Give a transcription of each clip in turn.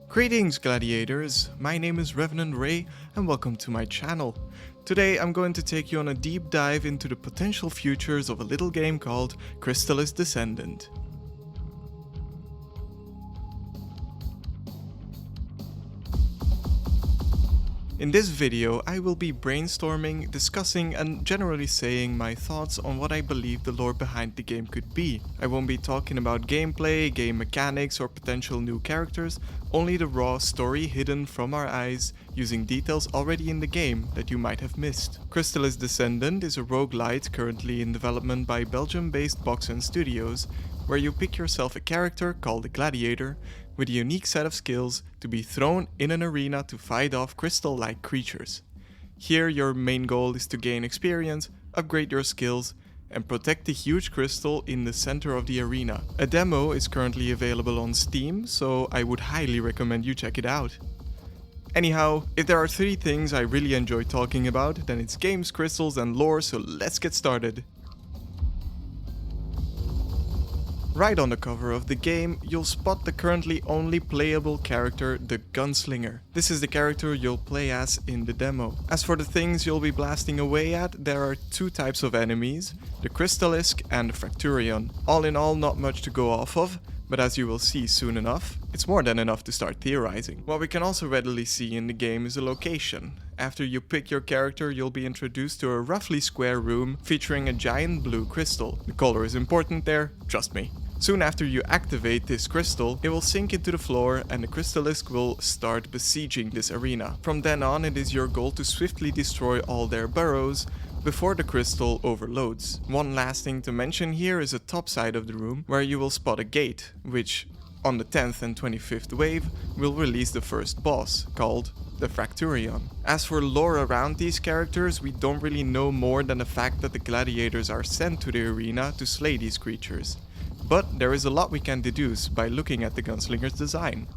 Greetings gladiators, my name is Revenant Ray and welcome to my channel. Today I'm going to take you on a deep dive into the potential futures of a little game called Crystalis Descendant. In this video, I will be brainstorming, discussing and generally saying my thoughts on what I believe the lore behind the game could be. I won't be talking about gameplay, game mechanics or potential new characters, only the raw story hidden from our eyes using details already in the game that you might have missed. Crystalis Descendant is a roguelite currently in development by Belgium-based Boxen Studios, where you pick yourself a character called a gladiator with a unique set of skills to be thrown in an arena to fight off crystal-like creatures. Here your main goal is to gain experience, upgrade your skills, and protect the huge crystal in the center of the arena. A demo is currently available on Steam, so I would highly recommend you check it out. Anyhow, if there are three things I really enjoy talking about, then it's games, crystals and lore, so let's get started. Right on the cover of the game, you'll spot the currently only playable character, the Gunslinger. This is the character you'll play as in the demo. As for the things you'll be blasting away at, there are two types of enemies, the Crystalisk and the Fracturion. All in all, not much to go off of, but as you will see soon enough, it's more than enough to start theorizing. What we can also readily see in the game is a location. After you pick your character, you'll be introduced to a roughly square room featuring a giant blue crystal. The color is important there, trust me. Soon after you activate this crystal, it will sink into the floor and the Crystalisk will start besieging this arena. From then on, it is your goal to swiftly destroy all their burrows before the crystal overloads. One last thing to mention here is the top side of the room, where you will spot a gate, which on the 10th and 25th wave will release the first boss, called the Fracturion. As for lore around these characters, we don't really know more than the fact that the gladiators are sent to the arena to slay these creatures. But there is a lot we can deduce by looking at the Gunslinger's design.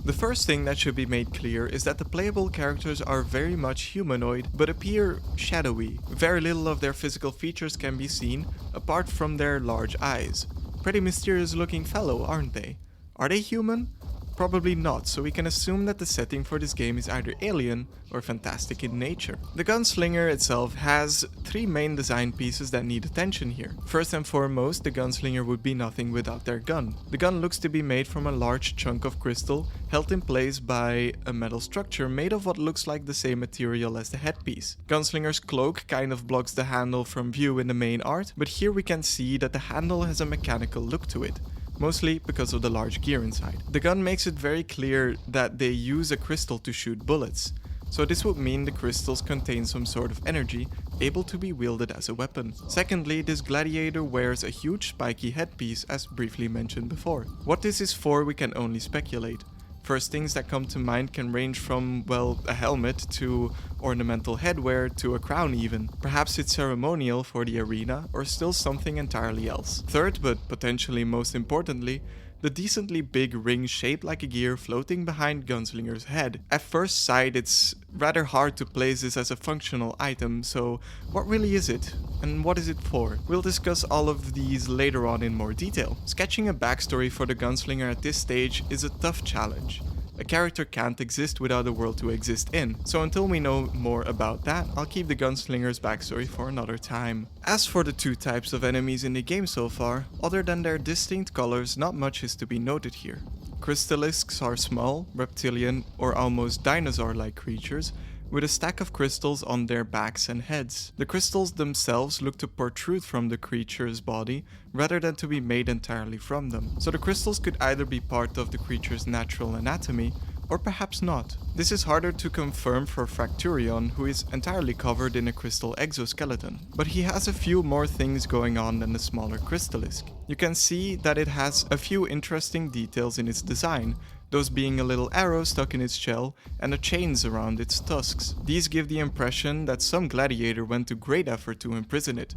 The first thing that should be made clear is that the playable characters are very much humanoid but appear shadowy. Very little of their physical features can be seen apart from their large eyes. Pretty mysterious looking fellow, aren't they? Are they human? Probably not, so we can assume that the setting for this game is either alien or fantastic in nature. The Gunslinger itself has three main design pieces that need attention here. First and foremost, the Gunslinger would be nothing without their gun. The gun looks to be made from a large chunk of crystal held in place by a metal structure made of what looks like the same material as the headpiece. Gunslinger's cloak kind of blocks the handle from view in the main art, but here we can see that the handle has a mechanical look to it, mostly because of the large gear inside. The gun makes it very clear that they use a crystal to shoot bullets, so this would mean the crystals contain some sort of energy able to be wielded as a weapon. Secondly, this gladiator wears a huge spiky headpiece as briefly mentioned before. What this is for we can only speculate. First things that come to mind can range from, well, a helmet to ornamental headwear to a crown even. Perhaps it's ceremonial for the arena or still something entirely else. Third, but potentially most importantly, the decently big ring shaped like a gear floating behind Gunslinger's head. At first sight, it's rather hard to place this as a functional item, so what really is it? And what is it for? We'll discuss all of these later on in more detail. Sketching a backstory for the Gunslinger at this stage is a tough challenge. A character can't exist without a world to exist in, so until we know more about that, I'll keep the Gunslinger's backstory for another time. As for the two types of enemies in the game so far, other than their distinct colors, not much is to be noted here. Crystalisks are small, reptilian or almost dinosaur-like creatures with a stack of crystals on their backs and heads. The crystals themselves look to protrude from the creature's body rather than to be made entirely from them. So the crystals could either be part of the creature's natural anatomy or perhaps not. This is harder to confirm for Fracturion, who is entirely covered in a crystal exoskeleton. But he has a few more things going on than the smaller Crystalisk. You can see that it has a few interesting details in its design, those being a little arrow stuck in its shell and the chains around its tusks. These give the impression that some gladiator went to great effort to imprison it.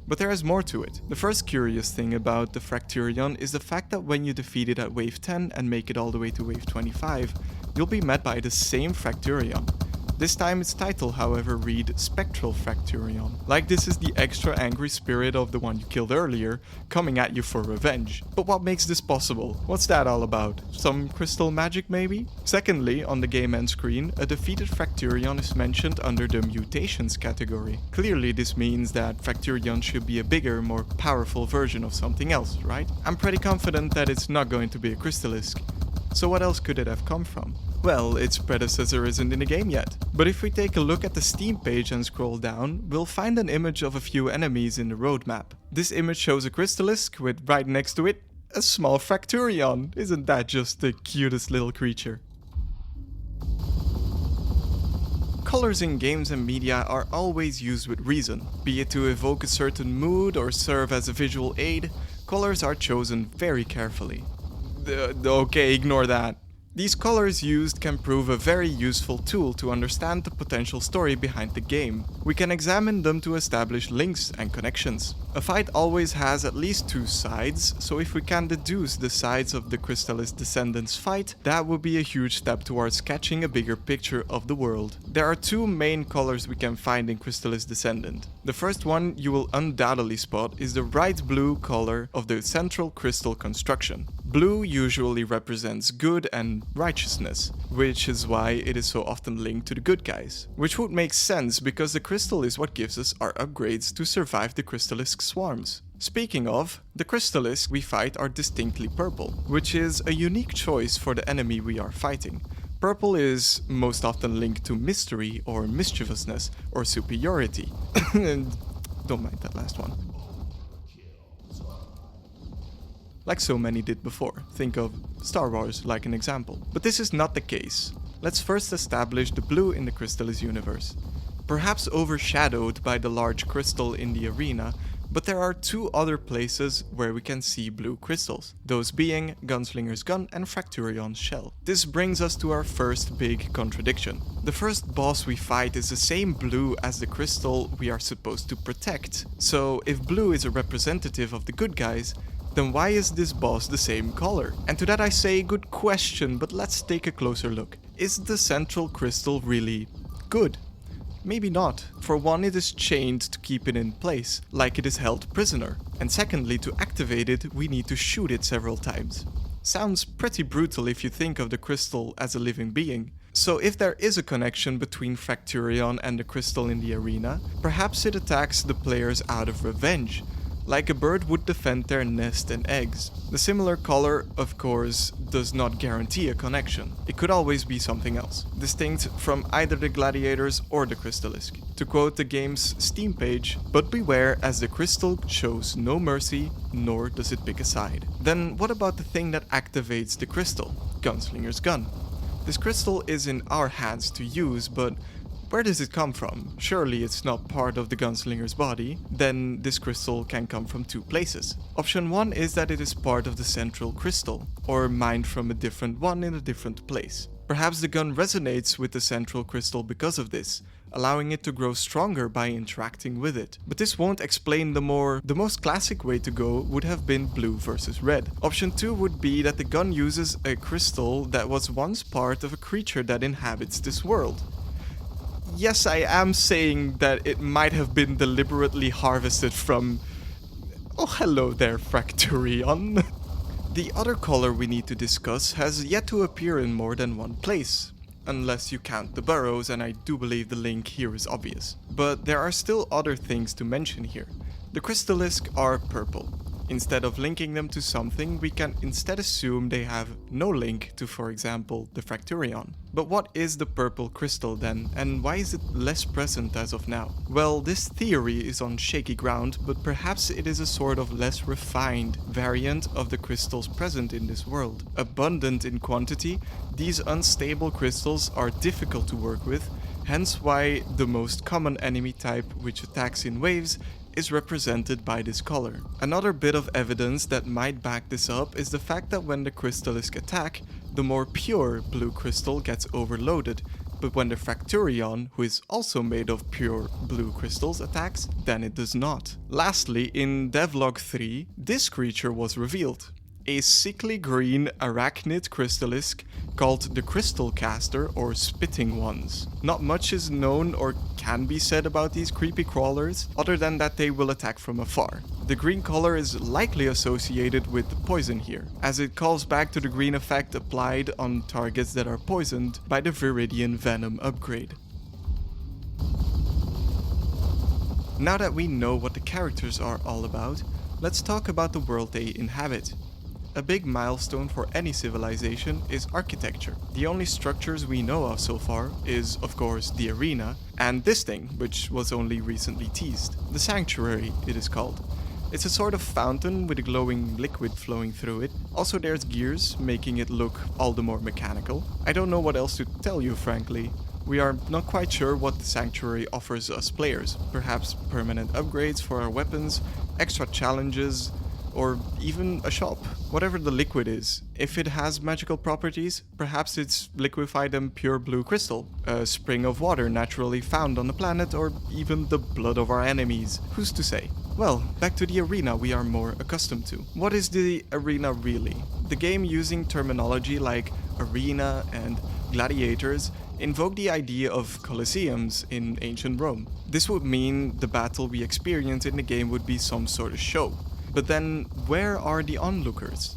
But there is more to it. The first curious thing about the Fracturion is the fact that when you defeat it at wave 10 and make it all the way to wave 25, you'll be met by the same Fracturion. This time its title, however, read Spectral Fracturion. Like this is the extra angry spirit of the one you killed earlier, coming at you for revenge. But what makes this possible? What's that all about? Some crystal magic maybe? Secondly, on the game end screen, a defeated Fracturion is mentioned under the mutations category. Clearly this means that Fracturion should be a bigger, more powerful version of something else, right? I'm pretty confident that it's not going to be a Crystalis. So what else could it have come from? Well, its predecessor isn't in the game yet. But if we take a look at the Steam page and scroll down, we'll find an image of a few enemies in the roadmap. This image shows a Crystalis with right next to it a small Fracturion. Isn't that just the cutest little creature? Colors in games and media are always used with reason. Be it to evoke a certain mood or serve as a visual aid, colors are chosen very carefully. Okay, ignore that. These colors used can prove a very useful tool to understand the potential story behind the game. We can examine them to establish links and connections. A fight always has at least two sides, so if we can deduce the sides of the Crystalis Descendant's fight, that would be a huge step towards catching a bigger picture of the world. There are two main colors we can find in Crystalis Descendant. The first one you will undoubtedly spot is the bright blue color of the central crystal construction. Blue usually represents good and righteousness, which is why it is so often linked to the good guys. Which would make sense because the crystal is what gives us our upgrades to survive the Crystalisk swarms. Speaking of, the Crystalisk we fight are distinctly purple, which is a unique choice for the enemy we are fighting. Purple is most often linked to mystery or mischievousness or superiority. Don't mind that last one. Like so many did before. Think of Star Wars like an example. But this is not the case. Let's first establish the blue in the Crystalis universe. Perhaps overshadowed by the large crystal in the arena, but there are two other places where we can see blue crystals, those being Gunslinger's Gun and Fracturion's Shell. This brings us to our first big contradiction. The first boss we fight is the same blue as the crystal we are supposed to protect. So if blue is a representative of the good guys, then why is this boss the same color? And to that I say, good question, but let's take a closer look. Is the central crystal really good? Maybe not. For one, it is chained to keep it in place, like it is held prisoner. And secondly, to activate it, we need to shoot it several times. Sounds pretty brutal if you think of the crystal as a living being. So if there is a connection between Fracturion and the crystal in the arena, perhaps it attacks the players out of revenge, like a bird would defend their nest and eggs. The similar color, of course, does not guarantee a connection. It could always be something else, distinct from either the gladiators or the Crystalisk. To quote the game's Steam page, "But beware, as the crystal shows no mercy, nor does it pick a side." Then what about the thing that activates the crystal? Gunslinger's Gun. This crystal is in our hands to use, but where does it come from? Surely it's not part of the gunslinger's body. Then this crystal can come from two places. Option 1 is that it is part of the central crystal, or mined from a different one in a different place. Perhaps the gun resonates with the central crystal because of this, allowing it to grow stronger by interacting with it. But this won't explain the most classic way to go would have been blue versus red. Option 2 would be that the gun uses a crystal that was once part of a creature that inhabits this world. Yes, I am saying that it might have been deliberately harvested from... Oh, hello there, Fracturion. The other color we need to discuss has yet to appear in more than one place, unless you count the burrows, and I do believe the link here is obvious. But there are still other things to mention here. The Crystalisk are purple. Instead of linking them to something, we can instead assume they have no link to, for example, the Fracturion. But what is the purple crystal then, and why is it less present as of now? Well, this theory is on shaky ground, but perhaps it is a sort of less refined variant of the crystals present in this world. Abundant in quantity, these unstable crystals are difficult to work with, hence why the most common enemy type, which attacks in waves, is represented by this color. Another bit of evidence that might back this up is the fact that when the Crystalisk attack, the more pure blue crystal gets overloaded, but when the Fracturion, who is also made of pure blue crystals, attacks, then it does not. Lastly, in Devlog 3, this creature was revealed. a sickly green arachnid crystalisk called the Crystal Caster or Spitting Ones. Not much is known or can be said about these creepy crawlers, other than that they will attack from afar. The green color is likely associated with poison here, as it calls back to the green effect applied on targets that are poisoned by the Viridian Venom upgrade. Now that we know what the characters are all about, let's talk about the world they inhabit. A big milestone for any civilization is architecture. The only structures we know of so far is, of course, the arena, and this thing, which was only recently teased. The sanctuary, it is called. It's a sort of fountain with a glowing liquid flowing through it. Also there's gears, making it look all the more mechanical. I don't know what else to tell you, frankly. We are not quite sure what the sanctuary offers us players. Perhaps permanent upgrades for our weapons, extra challenges, or even a shop. Whatever the liquid is, if it has magical properties, perhaps it's liquefied and pure blue crystal, a spring of water naturally found on the planet, or even the blood of our enemies. Who's to say? Well, back to the arena we are more accustomed to. What is the arena really? The game, using terminology like arena and gladiators, invoke the idea of colosseums in ancient Rome. This would mean the battle we experience in the game would be some sort of show. But then, where are the onlookers?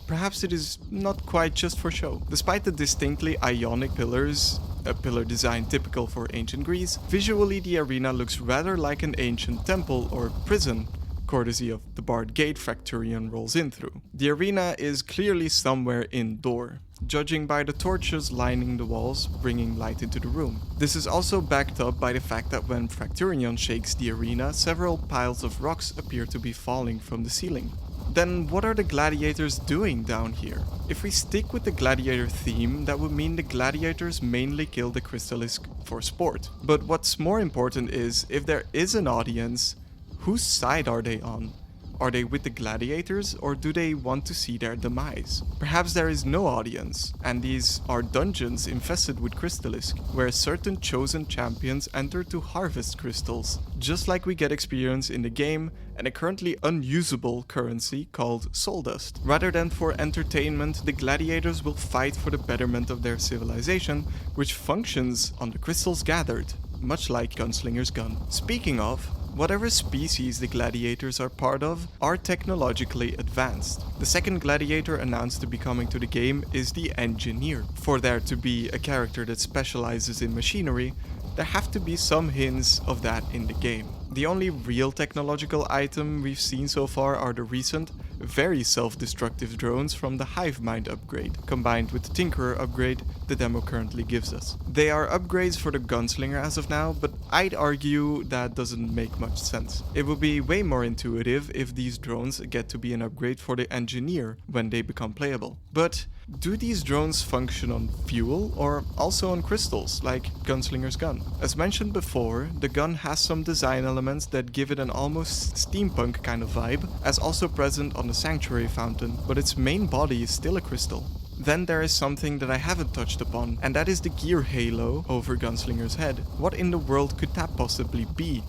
Perhaps it is not quite just for show. Despite the distinctly ionic pillars, a pillar design typical for ancient Greece, visually the arena looks rather like an ancient temple or prison, courtesy of the barred gate Fracturion rolls in through. The arena is clearly somewhere indoor, judging by the torches lining the walls, bringing light into the room. This is also backed up by the fact that when Fracturion shakes the arena, several piles of rocks appear to be falling from the ceiling. Then what are the gladiators doing down here? If we stick with the gladiator theme, that would mean the gladiators mainly kill the Crystalisk for sport. But what's more important is, if there is an audience, whose side are they on? Are they with the gladiators, or do they want to see their demise? Perhaps there is no audience, and these are dungeons infested with Crystalisk, where certain chosen champions enter to harvest crystals, just like we get experience in the game and a currently unusable currency called soul dust. Rather than for entertainment, the gladiators will fight for the betterment of their civilization, which functions on the crystals gathered, much like Gunslinger's gun. Speaking of, whatever species the gladiators are part of are technologically advanced. The second gladiator announced to be coming to the game is the engineer. For there to be a character that specializes in machinery, there have to be some hints of that in the game. The only real technological item we've seen so far are the recent, very self-destructive drones from the Hive Mind upgrade, combined with the Tinkerer upgrade the demo currently gives us. They are upgrades for the Gunslinger as of now, but I'd argue that doesn't make much sense. It would be way more intuitive if these drones get to be an upgrade for the Engineer when they become playable. But do these drones function on fuel or also on crystals, like Gunslinger's gun? As mentioned before, the gun has some design elements that give it an almost steampunk kind of vibe, as also present on the Sanctuary Fountain, but its main body is still a crystal. Then there is something that I haven't touched upon, and that is the gear halo over Gunslinger's head. What in the world could that possibly be?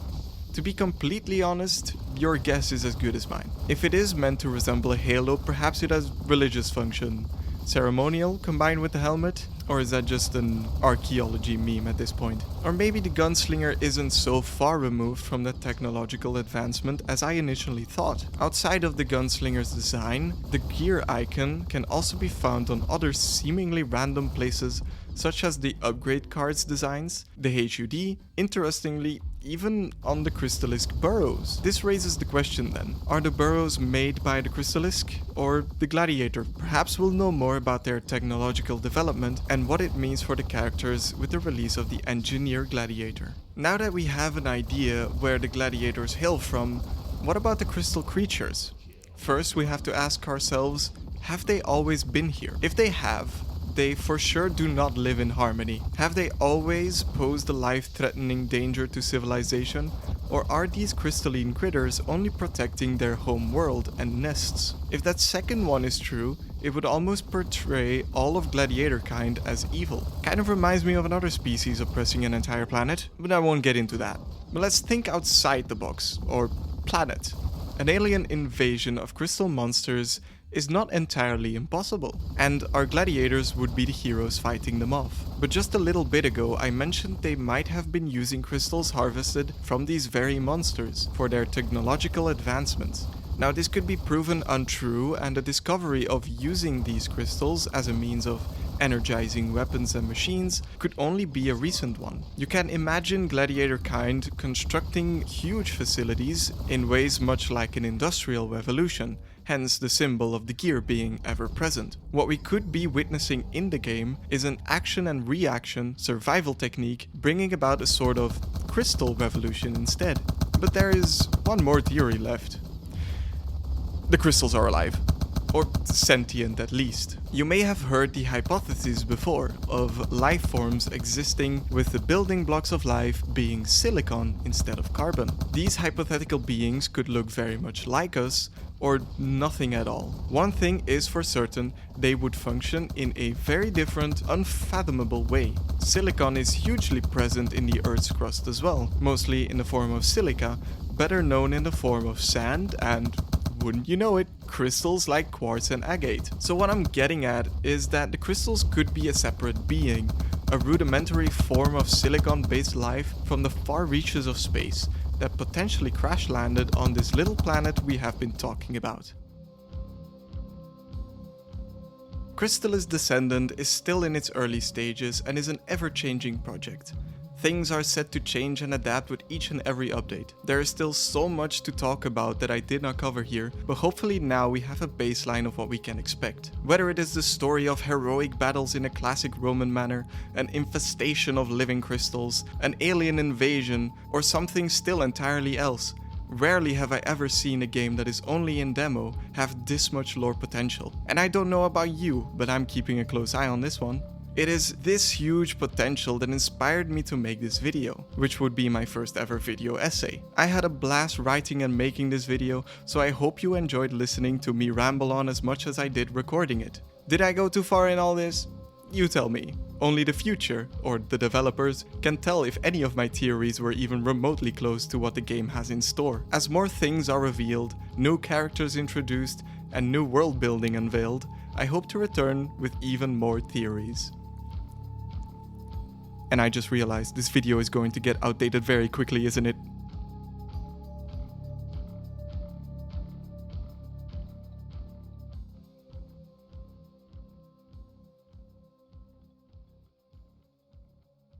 To be completely honest, your guess is as good as mine. If it is meant to resemble a halo, perhaps it has religious function. Ceremonial combined with the helmet? Or is that just an archaeology meme at this point? Or maybe the Gunslinger isn't so far removed from the technological advancement as I initially thought. Outside of the Gunslinger's design, the gear icon can also be found on other seemingly random places, such as the upgrade cards designs, the HUD, interestingly, even on the Crystalisk burrows. This raises the question then, are the burrows made by the Crystalisk or the Gladiator? Perhaps we'll know more about their technological development and what it means for the characters with the release of the Engineer Gladiator. Now that we have an idea where the Gladiators hail from, what about the crystal creatures? First, we have to ask ourselves, have they always been here? If they have, they for sure do not live in harmony. Have they always posed a life-threatening danger to civilization? Or are these crystalline critters only protecting their home world and nests? If that second one is true, it would almost portray all of gladiator kind as evil. Kind of reminds me of another species oppressing an entire planet, but I won't get into that. But let's think outside the box, or planet. An alien invasion of crystal monsters is not entirely impossible, and our gladiators would be the heroes fighting them off. But just a little bit ago I mentioned they might have been using crystals harvested from these very monsters for their technological advancements. Now this could be proven untrue, and the discovery of using these crystals as a means of energizing weapons and machines could only be a recent one. You can imagine gladiator kind constructing huge facilities in ways much like an industrial revolution, hence the symbol of the gear being ever present. What we could be witnessing in the game is an action and reaction survival technique bringing about a sort of crystal revolution instead. But there is one more theory left. The crystals are alive. Or sentient at least. You may have heard the hypothesis before of life forms existing with the building blocks of life being silicon instead of carbon. These hypothetical beings could look very much like us, or nothing at all. One thing is for certain, they would function in a very different, unfathomable way. Silicon is hugely present in the Earth's crust as well, mostly in the form of silica, better known in the form of sand and, wouldn't you know it, crystals like quartz and agate. So what I'm getting at is that the crystals could be a separate being, a rudimentary form of silicon-based life from the far reaches of space that potentially crash-landed on this little planet we have been talking about. Crystalis Descendant is still in its early stages and is an ever-changing project. Things are set to change and adapt with each and every update. There is still so much to talk about that I did not cover here, but hopefully now we have a baseline of what we can expect. Whether it is the story of heroic battles in a classic Roman manner, an infestation of living crystals, an alien invasion, or something still entirely else, rarely have I ever seen a game that is only in demo have this much lore potential. And I don't know about you, but I'm keeping a close eye on this one. It is this huge potential that inspired me to make this video, which would be my first ever video essay. I had a blast writing and making this video, so I hope you enjoyed listening to me ramble on as much as I did recording it. Did I go too far in all this? You tell me. Only the future, or the developers, can tell if any of my theories were even remotely close to what the game has in store. As more things are revealed, new characters introduced, and new world building unveiled, I hope to return with even more theories. And I just realized this video is going to get outdated very quickly, isn't it?